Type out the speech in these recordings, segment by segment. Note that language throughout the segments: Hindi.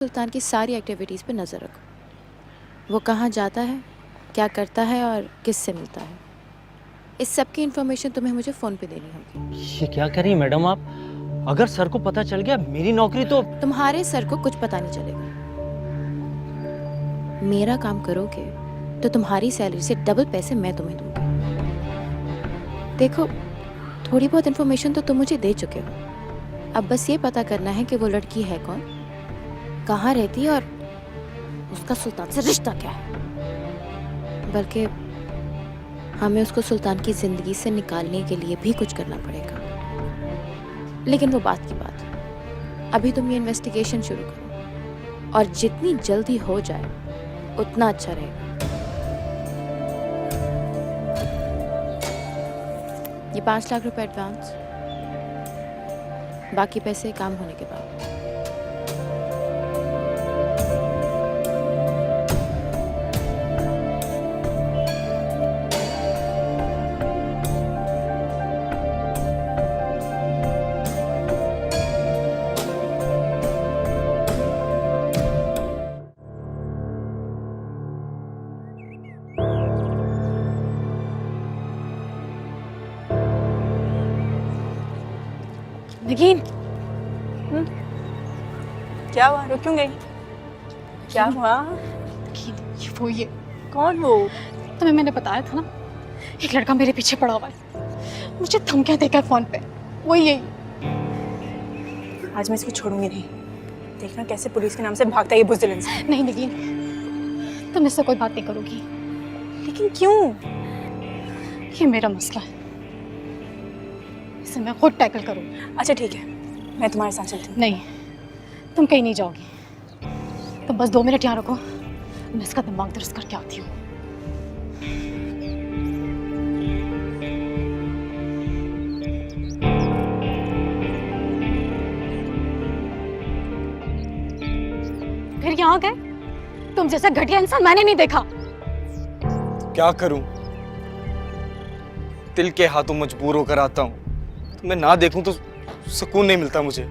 सुल्तान की सारी एक्टिविटीज़ पे नज़र रखो। वो कहाँ जाता है, क्या करता है और किससे मिलता है। इस सब की इन्फॉर्मेशन तुम्हें मुझे फ़ोन पे देनी होगी। ये क्या कर रही हैं मैडम आप? अगर सर को पता चल गया मेरी नौकरी तो... तुम्हारे सर को कुछ पता नहीं चलेगा। मेरा काम करोगे तो तुम्हारी सैलरी से डबल पैसे मैं तुम्हें दूंगी। देखो, थोड़ी बहुत इन्फॉर्मेशन तो तुम मुझे दे चुके हो। अब बस ये पता करना है कि वो लड़की है कौन, कहाँ रहती है और उसका सुल्तान से रिश्ता क्या है। बल्कि हमें उसको सुल्तान की जिंदगी से निकालने के लिए भी कुछ करना पड़ेगा। लेकिन वो बात की बात है। अभी तुम ये इन्वेस्टिगेशन शुरू करो और जितनी जल्दी हो जाए उतना अच्छा रहेगा। ये 5 लाख रुपए एडवांस, बाकी पैसे काम होने के बाद। नगीन, क्या हुआ? रुक क्यों गई? क्या हुआ? ये कौन वो? तुम्हें मैंने बताया था ना, एक लड़का मेरे पीछे पड़ा हुआ है, मुझे धमकियां देकर फोन पे। वो यही। आज मैं इसको छोड़ूंगी नहीं। देखना कैसे पुलिस के नाम से भागता है ये बुज़दिल इंसान। नहीं नगीन, तुम इससे कोई बात नहीं करोगी। लेकिन क्यों? ये मेरा मसला है, इसे मैं खुद टैकल करूंगी। अच्छा ठीक है, मैं तुम्हारे साथ चलती हूँ। नहीं, तुम कहीं नहीं जाओगी। तुम बस 2 मिनट यहाँ रुको, मैं इसका दिमाग दुरुस्त करके आती हूँ। फिर यहाँ गए? तुम जैसा घटिया इंसान मैंने नहीं देखा। क्या करूं? दिल के हाथों मजबूर होकर आता हूं। तो मैं ना देखूं तो सुकून नहीं मिलता मुझे।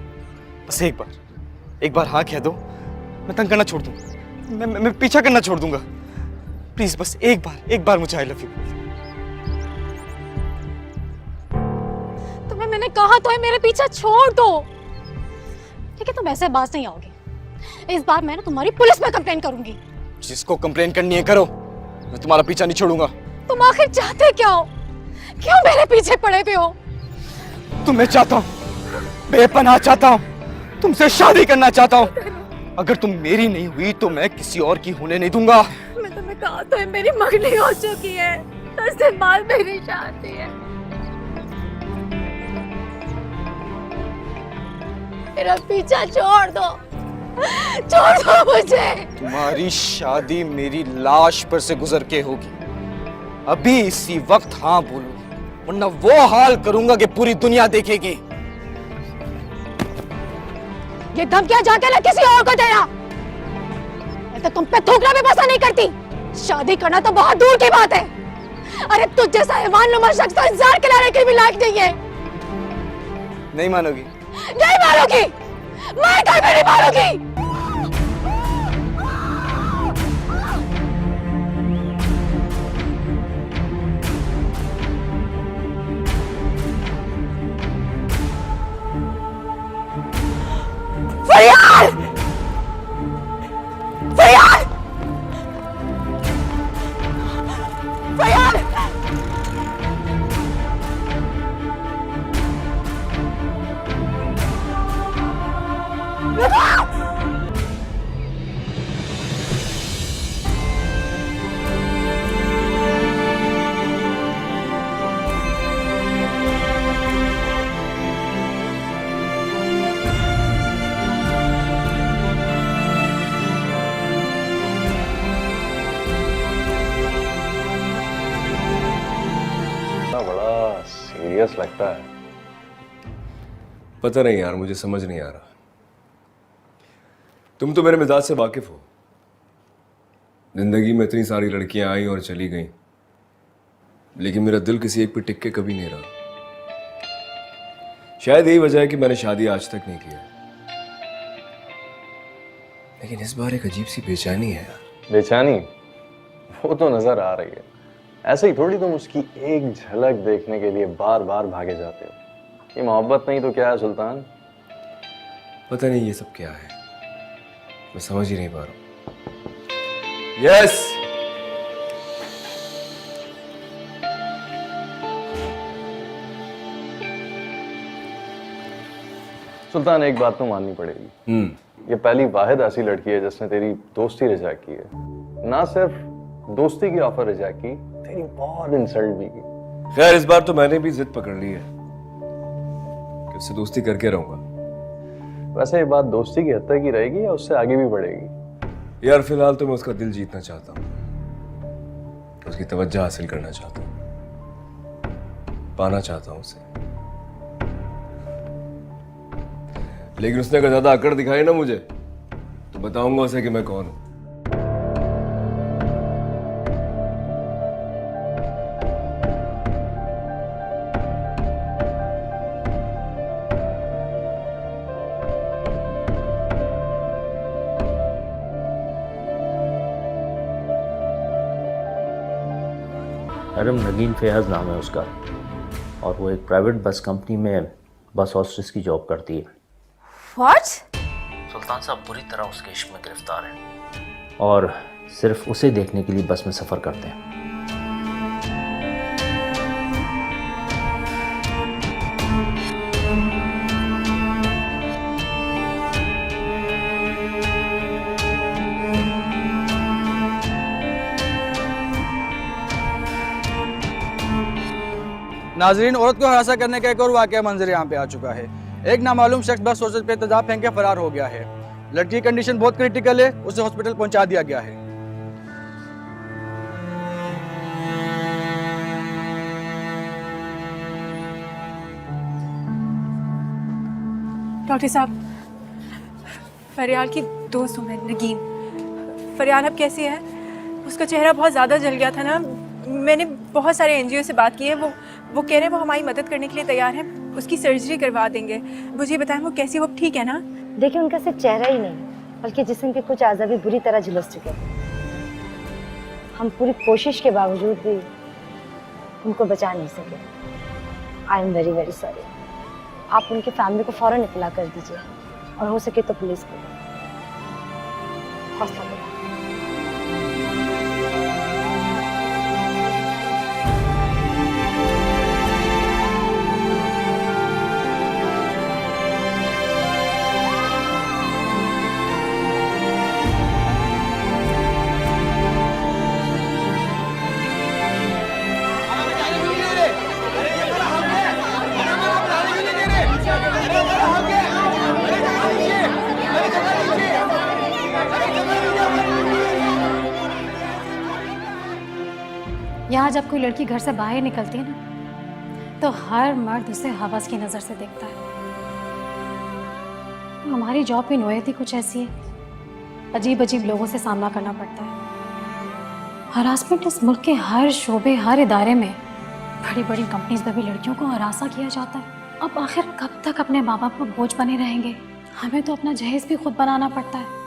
बस एक बार हाँ कह दो, मैं तंग करना छोड़ दूं। मैं पीछा करना छोड़ दूंगा। प्लीज बस एक बार मुझे आई लव यू। तुम्हें मैंने कहा तो है मेरे पीछे छोड़ दो, लेकिन तुम ऐसे बात नहीं आओगे। इस बार मैं ना तुम्हारी पुलिस में कंप्लेन करूंगी। जिसको कंप्लेन करनी है करो, मैं तुम्हारा पीछा नहीं छोड़ूंगा। तुम आखिर चाहते क्या हो? क्यों मेरे पीछे पड़े हुए हो? तुम्हें चाहता हूं, बेपनाह चाहता हूं, तुमसे शादी करना चाहता हूं। अगर तुम मेरी नहीं हुई तो मैं किसी और की होने नहीं दूंगा। मैं तुम्हें कहा तो है मेरी मंगनी हो चुकी है, 10 दिन बाद मेरी शादी है। मेरा पीछा छोड़ दो मुझे। तुम्हारी शादी मेरी लाश पर से गुजर के होगी। अभी इसी वक्त हाँ बोलो, वरना वो हाल करूंगा कि पूरी दुनिया देखेगी। ये धमकियां जाके ना किसी और को देना। मैं तो तुम पे थूकना भी पसंद नहीं करती। शादी करना तो बहुत दूर की बात है। अरे तुझ जैसा हैवान-नुमा शख्स तो इंतजार खिलाने के भी लायक नहीं है। नहीं मानोगी? नहीं मानोगी, मैं कभी नहीं मानोगी। फरियाद! फरियाद! फरियाद! बड़ा सीरियस लगता है। पता नहीं यार, मुझे समझ नहीं आ रहा। तुम तो मेरे मिजाज से वाकिफ हो। जिंदगी में इतनी सारी लड़कियां आई और चली गईं, लेकिन मेरा दिल किसी एक पे टिक के कभी नहीं रहा। शायद यही वजह है कि मैंने शादी आज तक नहीं की है। लेकिन इस बार एक अजीब सी बेचैनी है यार। बेचैनी वो तो नजर आ रही है। ऐसे ही थोड़ी तुम उसकी एक झलक देखने के लिए बार बार भागे जाते हो। ये मोहब्बत नहीं तो क्या है सुल्तान? पता नहीं ये सब क्या है, मैं समझ ही नहीं पा रहा हूं। यस सुल्तान, एक बात तो माननी पड़ेगी, ये पहली वाहिद ऐसी लड़की है जिसने तेरी दोस्ती रिजेक्ट की है। ना सिर्फ दोस्ती की ऑफर रिजेक्ट की, तेरी बहुत इंसल्ट भी की। खैर इस बार तो मैंने भी जिद पकड़ ली है कि उससे दोस्ती करके रहूंगा। वैसे ये बात दोस्ती की हद तक ही रहेगी या उससे आगे भी बढ़ेगी? यार फिलहाल तो मैं उसका दिल जीतना चाहता हूँ, उसकी तवज्जो हासिल करना चाहता हूँ, पाना चाहता हूँ उसे। लेकिन उसने अगर ज्यादा अकड़ दिखाई ना मुझे तो बताऊंगा उसे कि मैं कौन हूं। मैडम नगीन फयाज नाम है उसका, और वो एक प्राइवेट बस कंपनी में बस हॉस्टेस की जॉब करती है। व्हाट? सुल्तान साहब बुरी तरह उसके इश्क में गिरफ्तार हैं और सिर्फ उसे देखने के लिए बस में सफ़र करते हैं। नाजरीन, औरत को हरासा करने का एक और वाकया मंजर यहाँ पे आ चुका है। एक नामालूम शख्स बस हॉस्टल पे तेजाब फेंक के फरार हो गया है। लड़की की कंडीशन बहुत क्रिटिकल है, उसे हॉस्पिटल पहुंचा दिया गया है। डॉक्टर साहब, फरियाल की दोस्त हूँ मैं, नगीन। फरियाल अब कैसी है? उसका चेहरा बहुत ज़्यादा जल गया था ना। मैंने बहुत सारे एनजीओ से बात की है, वो कह रहे हैं वो हमारी मदद करने के लिए तैयार हैं, उसकी सर्जरी करवा देंगे। मुझे बताएं वो कैसी, वो ठीक है ना? देखिए, उनका सिर्फ चेहरा ही नहीं बल्कि जिस्म के कुछ आज़ा भी बुरी तरह झुलस चुके हैं। हम पूरी कोशिश के बावजूद भी उनको बचा नहीं सके। I am very very sorry. आप उनकी फैमिली को फौरन इत्तला कर दीजिए और हो सके तो पुलिस को। हौसला बढ़ाइए। यहाँ जब कोई लड़की घर से बाहर निकलती है ना, तो हर मर्द उसे हवस की नज़र से देखता है। हमारी जॉब की नोयत ही कुछ ऐसी है, अजीब अजीब लोगों से सामना करना पड़ता है। हरासमेंट इस मुल्क के हर शोबे, हर इदारे में, बड़ी बड़ी कंपनीज में भी लड़कियों को हरासा किया जाता है। अब आखिर कब तक अपने माँ बाप को बोझ बने रहेंगे? हमें तो अपना जहेज भी खुद बनाना पड़ता है।